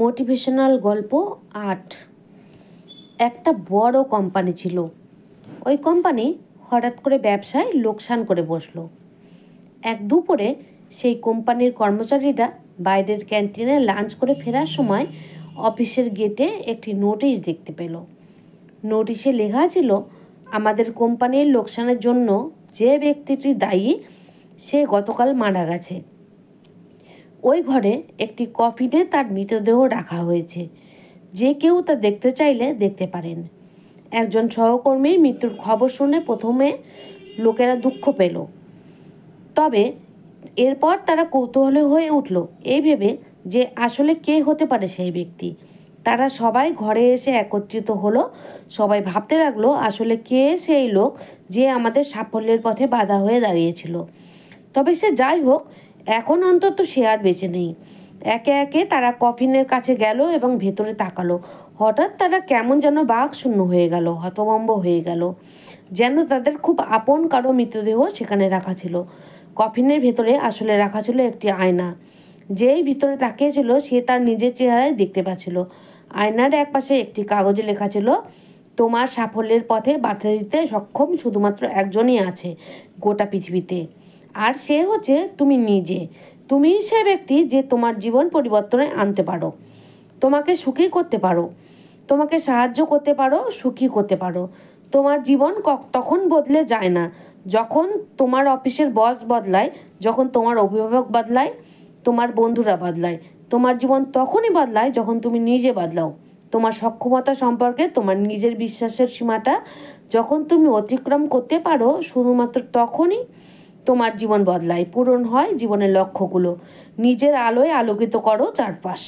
Motivational গল্প ৮। একটা বড় কোম্পানি ছিল। ওই কোম্পানি হঠাৎ করে ব্যবসায় লোকসান করে বসলো। এক দুপুরে সেই কোম্পানির কর্মচারীরা বাইরের ক্যান্টিনে লাঞ্চ করে ফেরার সময় অফিসের গেটে একটি নোটিশ দেখতে পেল। নোটিশে লেখা ছিল, আমাদের কোম্পানির লোকসানের জন্য যে ব্যক্তিটি দায়ী সে গতকাল মারা গেছে। ওই ঘরে একটি কফিনে তার মৃতদেহ রাখা হয়েছে। যে কেউ তা দেখতে চাইলে দেখতে পারেন। একজন সহকর্মীর মৃত্যুর খবর শুনে প্রথমে লোকেরা দুঃখ পেল, তবে এরপর তারা কৌতূহলী হয়ে উঠল এই ভেবে যে আসলে কে হতে পারে সেই ব্যক্তি। তারা সবাই ঘরে এসে একত্রিত হলো। সবাই ভাবতে লাগলো আসলে কে সেই লোক যে আমাদের সাফল্যের পথে বাধা হয়ে দাঁড়িয়েছিল। তবে সে যাই হোক, এখন অন্তত সে আর বেঁচে নেই। একে একে তারা কফিনের কাছে গেল এবং ভেতরে তাকালো। হঠাৎ তারা কেমন যেন বাক শূন্য হয়ে গেল, হতভম্ব হয়ে গেল, যেন তাদের খুব আপন কারো মৃতদেহ সেখানে রাখা ছিল। কফিনের ভেতরে আসলে রাখা ছিল একটি আয়না। যেই ভিতরে তাকিয়েছিল সে তার নিজের চেহারায় দেখতে পাচ্ছিল। আয়নার একপাশে একটি কাগজে লেখা ছিল, তোমার সাফল্যের পথে বাধা দিতে সক্ষম শুধুমাত্র একজনই আছে গোটা পৃথিবীতে, আর সে হচ্ছে তুমি নিজে। তুমিই সে ব্যক্তি যে তোমার জীবন পরিবর্তনে আনতে পারো, তোমাকে সুখী করতে পারো, তোমাকে সাহায্য করতে পারো, সুখী করতে পারো। তোমার জীবন তখন বদলে যায় না যখন তোমার অফিসের বস বদলায়, যখন তোমার অভিভাবক বদলায়, তোমার বন্ধুরা বদলায়। তোমার জীবন তখনই বদলায় যখন তুমি নিজে বদলাও। তোমার সক্ষমতা সম্পর্কে তোমার নিজের বিশ্বাসের সীমাটা যখন তুমি অতিক্রম করতে পারো, শুধুমাত্র তখনই তোমার জীবন বদলায়, পূরণ হয় জীবনের লক্ষ্যগুলো। নিজের আলোয় আলোকিত করো চারপাশ।